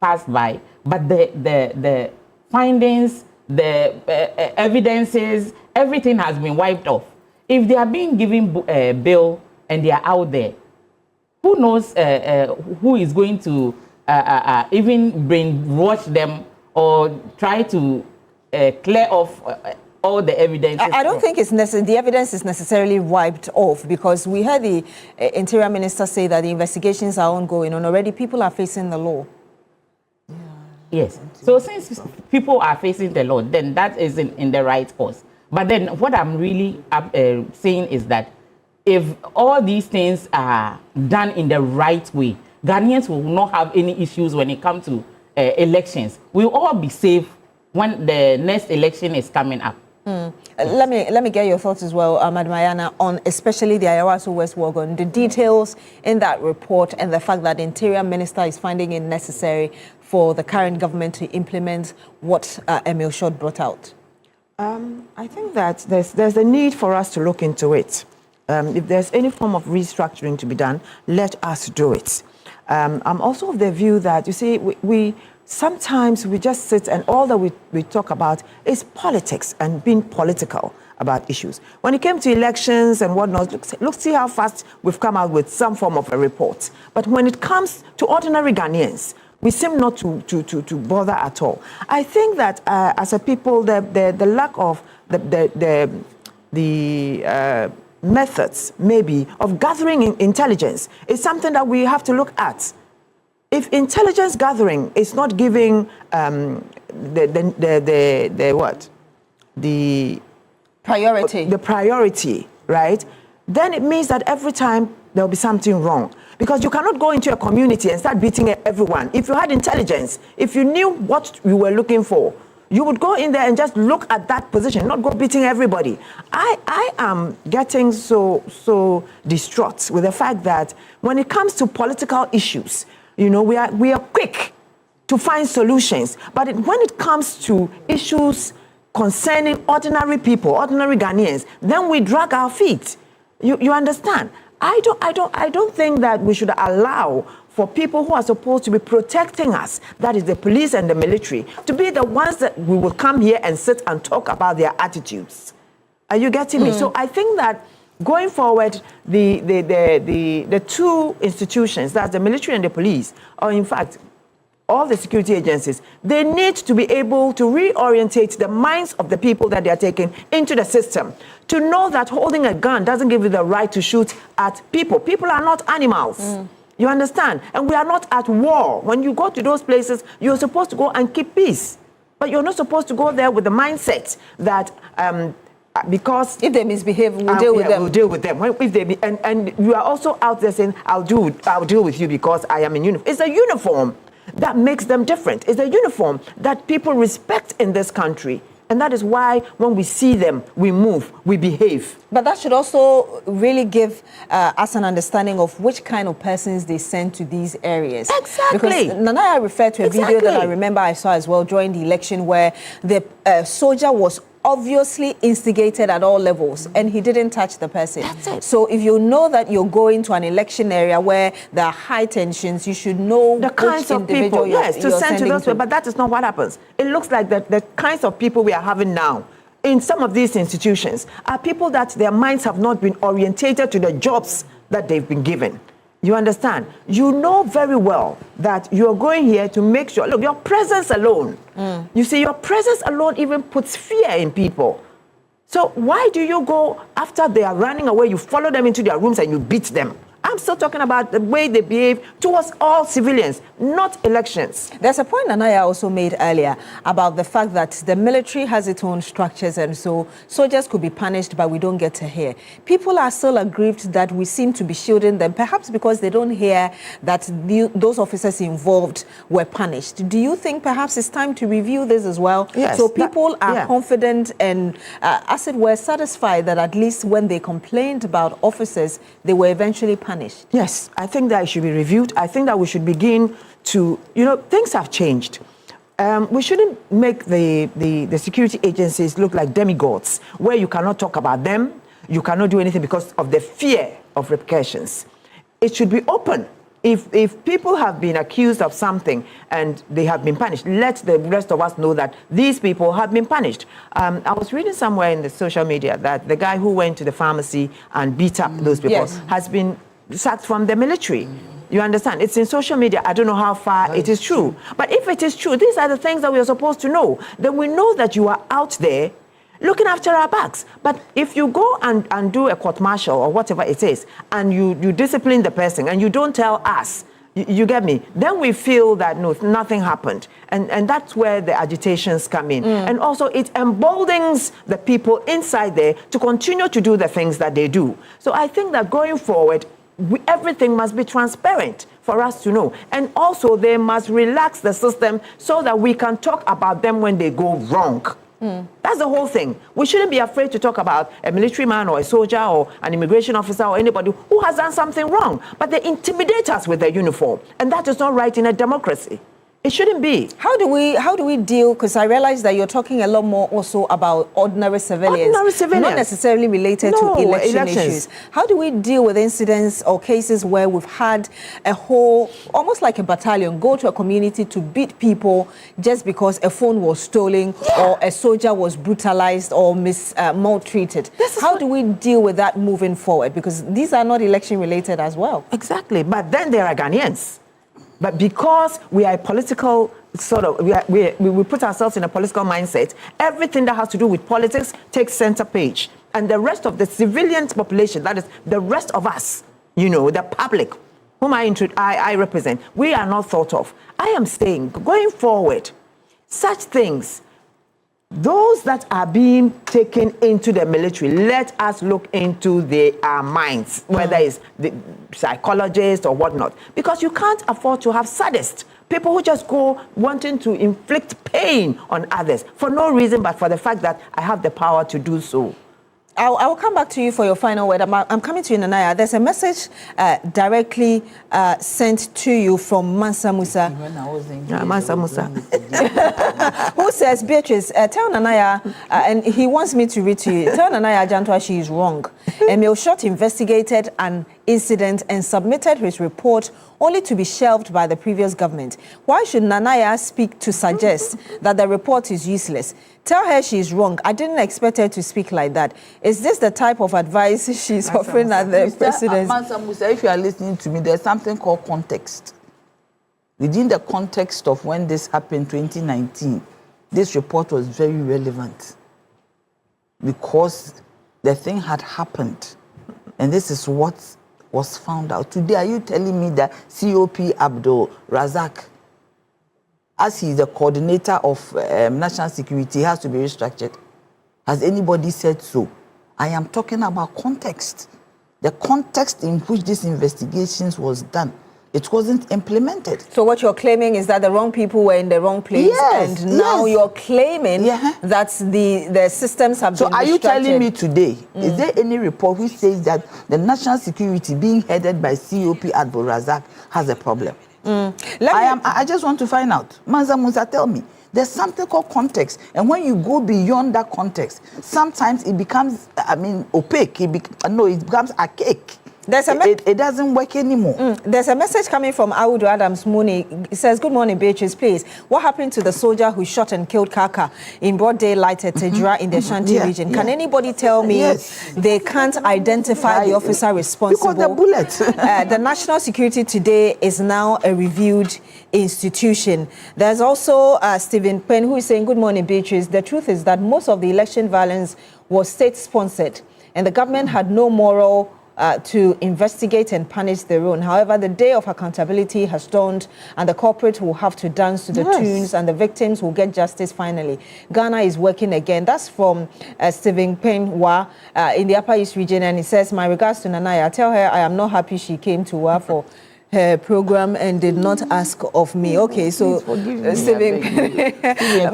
passed by, but the findings, the evidences, everything has been wiped off. If they are being given bail and they are out there, who knows who is going to even brainwash them or try to clear off all the evidence? I don't think it's necessary. The evidence is necessarily wiped off, because we heard the Interior Minister say that the investigations are ongoing and already people are facing the law. Yes. So since people are facing the law, then that is in the right course. But then what I'm really saying is that if all these things are done in the right way, Ghanaians will not have any issues when it comes to elections. We'll all be safe when the next election is coming up. Let me get your thoughts as well, Madmayana, on especially the Ayawaso West Wagon, the details in that report and the fact that the Interior Minister is finding it necessary for the current government to implement what Emil Short brought out. I think that there's a need for us to look into it. If there's any form of restructuring to be done, let us do it. I'm also of the view that, you see, we sometimes we just sit and all that we talk about is politics and being political about issues. When it came to elections and whatnot, look, see how fast we've come out with some form of a report. But when it comes to ordinary Ghanaians, we seem not to bother at all. I think that as a people, the lack of the methods, maybe, of gathering intelligence is something that we have to look at. If intelligence gathering is not giving the priority, right? Then it means that every time there'll be something wrong. Because you cannot go into a community and start beating everyone. If you had intelligence, if you knew what you were looking for, you would go in there and just look at that position, not go beating everybody. I am getting so distraught with the fact that when it comes to political issues, you know, we are quick to find solutions. But when it comes to issues concerning ordinary people, ordinary Ghanaians, then we drag our feet. You understand? I don't think that we should allow for people who are supposed to be protecting us, that is the police and the military, to be the ones that we will come here and sit and talk about their attitudes. Are you getting me? So I think that going forward, the two institutions, that's the military and the police, or in fact, all the security agencies, they need to be able to reorientate the minds of the people that they are taking into the system. To know that holding a gun doesn't give you the right to shoot at people. People are not animals. You understand? And we are not at war. When you go to those places, you're supposed to go and keep peace. But you're not supposed to go there with the mindset that because if they misbehave, we'll deal with them. We'll deal with them. If they and you are also out there saying, I'll deal with you because I am in uniform. It's a uniform that makes them different. It's a uniform that people respect in this country. And that is why when we see them, we move, we behave. But that should also really give us an understanding of which kind of persons they send to these areas. Exactly. Because Nanaya referred to a video that I remember I saw as well during the election where the soldier was obviously instigated at all levels and he didn't touch the person. That's it. So if you know that you're going to an election area where there are high tensions, you should know the kinds of people, yes, to send to those people. But that is not what happens. It looks like the kinds of people we are having now in some of these institutions are people that their minds have not been orientated to the jobs that they've been given. You understand? You know very well that you're going here to make sure, look, your presence alone, you see, your presence alone even puts fear in people. So why do you go after they are running away, you follow them into their rooms and you beat them? I'm still talking about the way they behave towards all civilians, not elections. There's a point Nanaya also made earlier about the fact that the military has its own structures and so soldiers could be punished, but we don't get to hear. People are still aggrieved that we seem to be shielding them, perhaps because they don't hear that those officers involved were punished. Do you think perhaps it's time to review this as well? Yes, so people are confident and, as it were, satisfied that at least when they complained about officers, they were eventually punished? Yes, I think that it should be reviewed. I think that we should begin to, things have changed. We shouldn't make the security agencies look like demigods, where you cannot talk about them, you cannot do anything because of the fear of repercussions. It should be open. If people have been accused of something and they have been punished, let the rest of us know that these people have been punished. I was reading somewhere in the social media that the guy who went to the pharmacy and beat up those people has been sacked from the military. You understand? It's in social media. I don't know how far it is true. But if it is true, these are the things that we are supposed to know. Then we know that you are out there looking after our backs. But if you go and do a court martial or whatever it is, and you discipline the person and you don't tell us, You get me? Then we feel that no, nothing happened. And that's where the agitations come in. And also it emboldens the people inside there to continue to do the things that they do. So I think that going forward, everything must be transparent for us to know. And also they must relax the system so that we can talk about them when they go wrong. That's the whole thing. We shouldn't be afraid to talk about a military man or a soldier or an immigration officer or anybody who has done something wrong. But they intimidate us with their uniform. And that is not right in a democracy. It shouldn't be. How do we deal? Because I realize that you're talking a lot more also about ordinary civilians, not necessarily related to election issues. How do we deal with incidents or cases where we've had a whole, almost like a battalion, go to a community to beat people just because a phone was stolen or a soldier was brutalized or maltreated? How do we deal with that moving forward? Because these are not election related as well. Exactly. But then there are Ghanaians. But because we are a political sort of, we put ourselves in a political mindset, everything that has to do with politics takes center page. And the rest of the civilian population, that is the rest of us, you know, the public, whom I represent, we are not thought of. I am saying, going forward, such things, those that are being taken into the military, let us look into their minds, whether it's the psychologists or whatnot. Because you can't afford to have sadists, people who just go wanting to inflict pain on others for no reason but for the fact that I have the power to do so. I will come back to you for your final word. I'm coming to you, Nanaya. There's a message directly sent to you from Mansa Musa. Mansa Musa. Who says, Beatrice, tell Nanaya, and he wants me to read to you, tell Nanaya Jantwa she is wrong. Emil Short investigated an incident and submitted his report only to be shelved by the previous government. Why should Nanaya speak to suggest that the report is useless? Tell her she is wrong. I didn't expect her to speak like that. Is this the type of advice she's offering at the presidency? Mansa Musa, if you are listening to me, there's something called context. Within the context of when this happened, 2019, this report was very relevant because the thing had happened, and this is what was found out. Today, are you telling me that COP Abdul Razak, as he is the coordinator of national security, has to be restructured? Has anybody said so? I am talking about context. The context in which this investigations was done. It wasn't implemented. So what you're claiming is that the wrong people were in the wrong place, and now you're claiming that the systems have been restructured. So are you telling me today, is there any report which says that the national security being headed by COP Abdul Razak has a problem? I just want to find out. Mansa Musa, tell me. There's something called context. And when you go beyond that context, sometimes it becomes, opaque. It becomes archaic. It doesn't work anymore. There's a message coming from Audu Adams Mooney. It says, good morning, Beatrice, please. What happened to the soldier who shot and killed Kaka in broad daylight at Tejura in the Ashanti region? Can anybody tell me they can't identify the officer responsible? Because the bullet. The national security today is now a reviewed institution. There's also Stephen Penn, who is saying, good morning, Beatrice. The truth is that most of the election violence was state-sponsored, and the government had no moral to investigate and punish their own. However, the day of accountability has dawned, and the culprit will have to dance to the tunes, and the victims will get justice finally. Ghana is working again. That's from Stephen Penn Wa in the Upper East region, and he says, my regards to Nanaya. Tell her I am not happy she came to Wa for her program and did not ask of me. Okay, so Stephen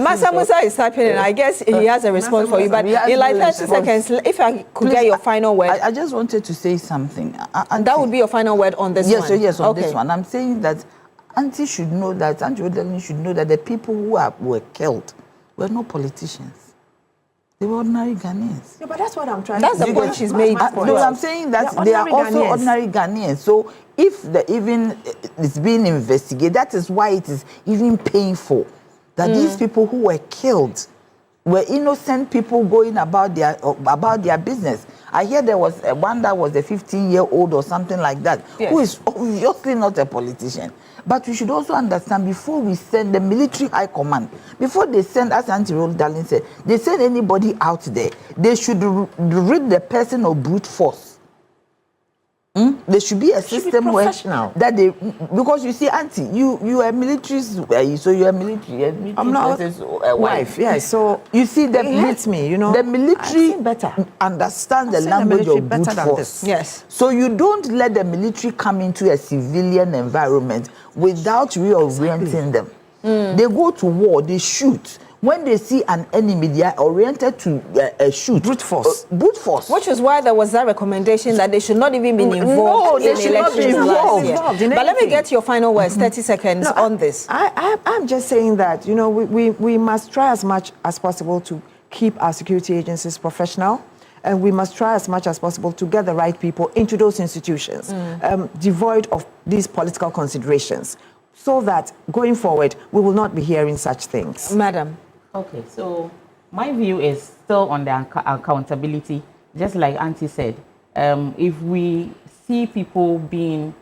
Mansa Musa is typing in. I guess he has a response for you, but in like 30 seconds, if I could get your final word. I just wanted to say something. That would be your final word on this one? Yes, on this one. I'm saying that Auntie should know that, Auntie Odelini should know that the people who were killed were not politicians. They were ordinary Ghanaians. Yeah, but that's what I'm trying to say. That's the point she's made. No, I'm saying that they are also ordinary Ghanaians. So if it's being investigated, that is why it is even painful that these people who were killed were innocent people going about their business. I hear there was one that was a 15-year-old or something like that, who is obviously not a politician. But we should also understand, before we send the military high command, before they send, as Auntie Rose Darling said, they send anybody out there, they should rid the person of brute force. There should be a system where professional. that they, because you see, Auntie, you are military, so you are military. I'm not versus, wife. Yeah, so you see, it hurts me, you know. the I've military seen better. understand the I've seen the language military of better brute than force. this. Yes. So you don't let the military come into a civilian environment without reorienting them. They go to war, they shoot. When they see an enemy, they are oriented to shoot. Brute force. Brute force. Which is why there was that recommendation that they should not even be involved No, in they should not be elections last involved. year. Involved in But let me anything. get your final words, 30 seconds No, on this. I'm just saying that, you know, we must try as much as possible to keep our security agencies professional, and we must try as much as possible to get the right people into those institutions, devoid of these political considerations, so that going forward, we will not be hearing such things. Madam. Okay, so my view is still on the accountability. Just like Auntie said, if we see people being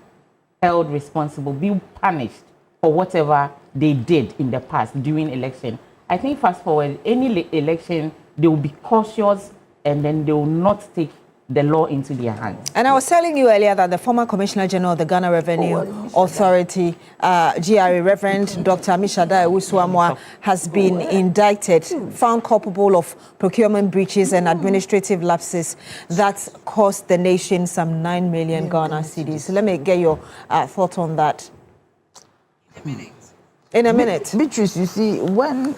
held responsible, being punished for whatever they did in the past during election, I think fast forward, any election, they will be cautious and then they will not take the law into their hands. And I was telling you earlier that the former Commissioner General of the Ghana Revenue Authority, GRA, Reverend Dr. Amishadai Owusu-Amoah, has been indicted, found culpable of procurement breaches and administrative lapses that cost the nation some 9 million Ghana cedis. So let me get your thought on that. In a minute. Beatrice, you see, when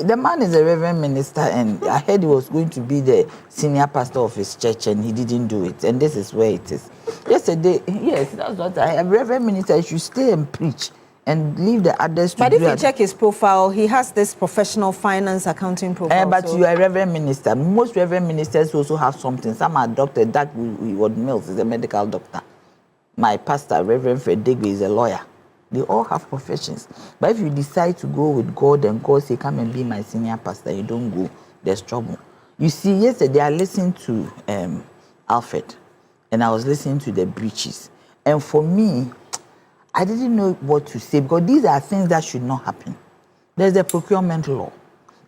the man is a reverend minister, and I heard he was going to be the senior pastor of his church, and he didn't do it, and this is where it is. Yesterday, yes, that's what I have. Reverend minister should stay and preach and leave the others to But do if you it. check his profile, he has this professional finance accounting profile. But so- you are a reverend minister. Most reverend ministers also have something. Some are doctors. That Ward Mills is a medical doctor. My pastor, Reverend Fredegwe, is a lawyer. They all have professions. But if you decide to go with God and God say, come and be my senior pastor, you don't go, there's trouble. You see, yesterday I listened to Alfred, and I was listening to the breaches. And for me, I didn't know what to say, because these are things that should not happen. There's the procurement law.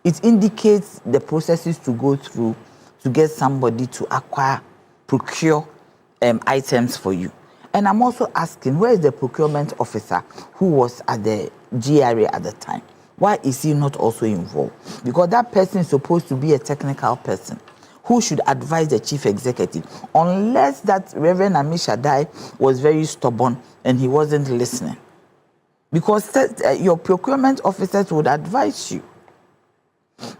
It indicates the processes to go through to get somebody to procure items for you. And I'm also asking, where is the procurement officer who was at the GRA at the time? Why is he not also involved? Because that person is supposed to be a technical person who should advise the chief executive, unless that Reverend Amishadai was very stubborn and he wasn't listening. Because your procurement officers would advise you.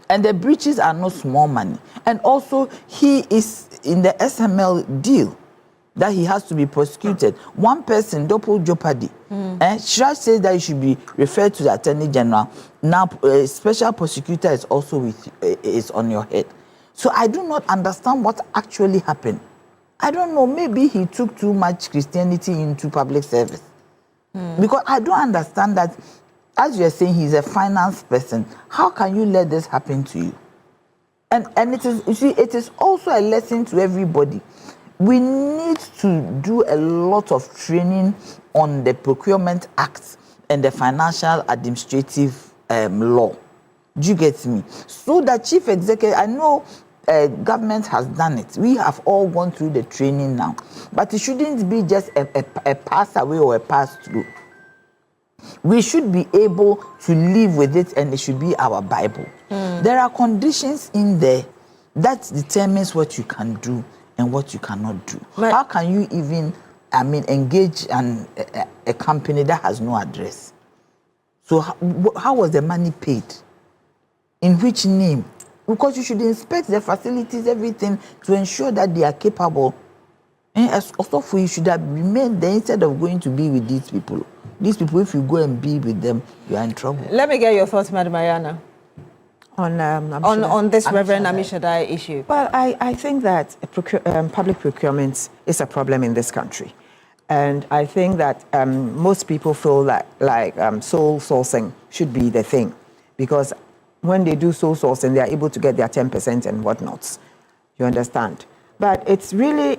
And the breaches are not small money. And also, he is in the SML deal that he has to be prosecuted. One person, double jeopardy. CHRAJ says that he should be referred to the Attorney General. Now, a special prosecutor is also is on your head. So I do not understand what actually happened. I don't know, maybe he took too much Christianity into public service. Because I don't understand that, as you're saying, he's a finance person. How can you let this happen to you? And it is, you see, it is also a lesson to everybody. We need to do a lot of training on the Procurement Act and the Financial Administrative Law. Do you get me? So that chief executive, I know government has done it. We have all gone through the training now. But it shouldn't be just a pass away or a pass through. We should be able to live with it, and it should be our Bible. There are conditions in there that determines what you can do and what you cannot do. Right. How can you even, engage a company that has no address? So how was the money paid? In which name? Because you should inspect the facilities, everything, to ensure that they are capable. And as also, you should have remained there instead of going to be with these people. These people, if you go and be with them, you are in trouble. Let me get your thoughts, Madam Ayana, on this Reverend Amishadai issue. Well, I think that public procurement is a problem in this country. And I think that most people feel that sole sourcing should be the thing. Because when they do sole sourcing, they are able to get their 10% and whatnots. You understand? But it's really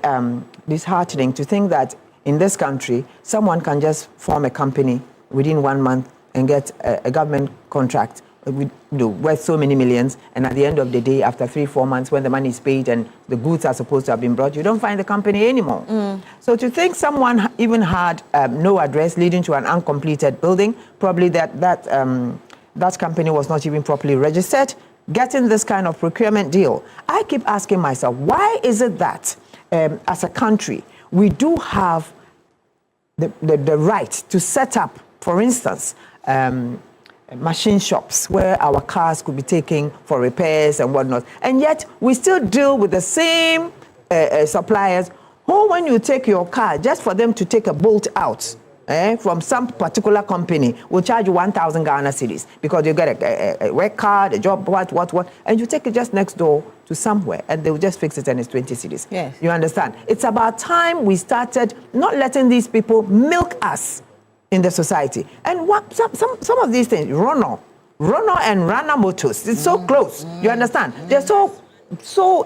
disheartening to think that in this country, someone can just form a company within 1 month and get a government contract worth so many millions, and at the end of the day, after 3-4 months, when the money is paid and the goods are supposed to have been brought, you don't find the company anymore. So to think someone even had no address leading to an uncompleted building, probably that company was not even properly registered, getting this kind of procurement deal. I keep asking myself, why is it that as a country, we do have the right to set up, for instance, machine shops where our cars could be taken for repairs and whatnot, and yet we still deal with the same suppliers who, when you take your car, just for them to take a bolt out from some particular company, will charge you 1,000 Ghana cedis because you get a work card, a job, what, and you take it just next door to somewhere and they will just fix it and it's 20 cedis. Yes. You understand? It's about time we started not letting these people milk us in the society. And some of these things, Rono and Rana Motors, it's so close. You understand? They're so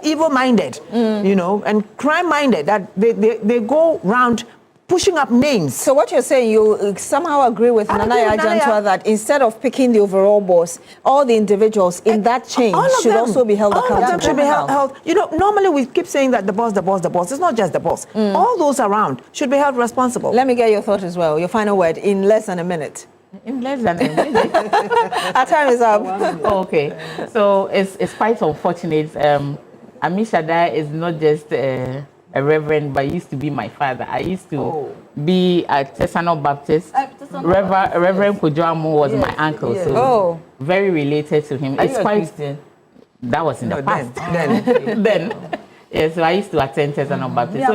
evil-minded, and crime-minded that they go round pushing up names. So what you're saying, you somehow agree with Nanaya Jantua that instead of picking the overall boss, all the individuals in that chain should also be held accountable. All of them should be held. Normally we keep saying that the boss. It's not just the boss. All those around should be held responsible. Let me get your thought as well. Your final word in less than a minute. In less than a minute. Our time is up. Okay. So it's quite unfortunate. Amishada is not just a reverend, but used to be my father. I used to be at Tesano Baptist. Reverend Kojoamu was my uncle, so very related to him. It's quite. That was in the past. Then, yeah. So I used to attend Tesano Baptist. So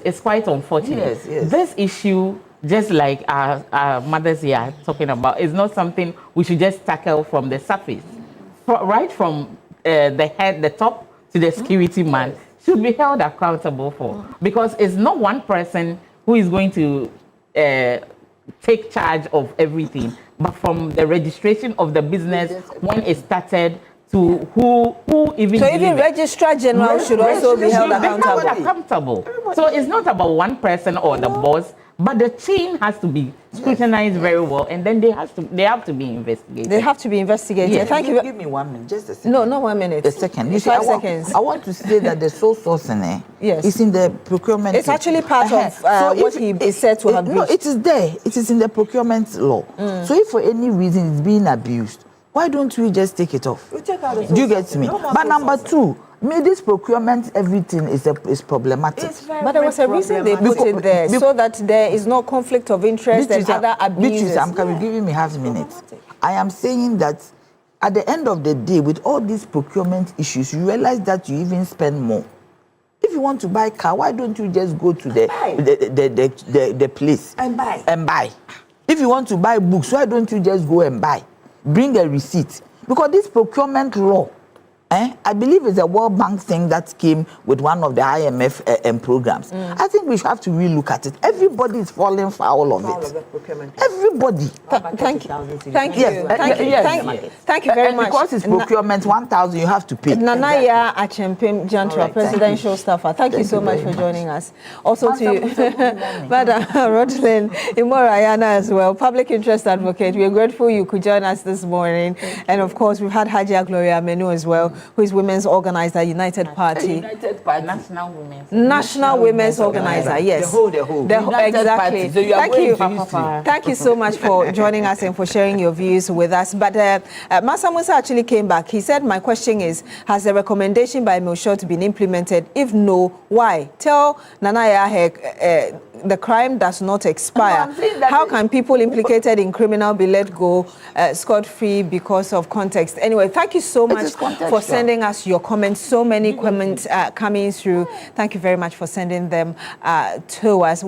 it's quite unfortunate. Yes. This issue, just like our mothers here are talking about, is not something we should just tackle from the surface. Right from the head, the top to the security man, should be held accountable for, because it's not one person who is going to take charge of everything, but from the registration of the business when it started to who even. So even Registrar General should also be held accountable. So it's not about one person or the boss, but the chain has to be scrutinized very well, and then they have to be investigated. They have to be investigated. Yes. Thank you. Give me 1 minute, just a second. No, not 1 minute. A second. You see, 5 seconds. I want to say that the sole sourcing is in the procurement. It's actually part of what he is said to have breached. No, it is there. It is in the procurement law. So if for any reason it's being abused, why don't we just take it off? Do you get me? But number two, this procurement, everything is problematic. But there was a reason they put it there, so that there is no conflict of interest and other abuses. I'm giving me half a minute. I am saying that at the end of the day, with all these procurement issues, you realize that you even spend more. If you want to buy a car, why don't you just go to the place and buy? If you want to buy books, why don't you just go and buy? Bring a receipt. Because this procurement law, I believe it's a World Bank thing that came with one of the IMF programs. I think we have to relook at it. Everybody is falling foul of it. Everybody. Thank you very much. Because it's procurement, 1,000 you have to pay. Nanaya Achempim Jantua, presidential staffer. Thank you so much for joining us. Also to you, Madam Rodelyn Imorayana as well, public interest advocate. We are grateful you could join us this morning. And of course, we've had Hajia Gloria Menu as well, who is women's organizer, United Party. National Women's Organizer, yes. The whole. Exactly. So Thank you so much for joining us and for sharing your views with us. But Masa Musa actually came back. He said, my question is, has the recommendation by Milshot been implemented? If no, why? Tell Nanaya the crime does not expire. How can people implicated in criminal be let go scot-free because of context? Anyway, thank you so much for sending us your comments. So many comments coming through. Thank you very much for sending them to us.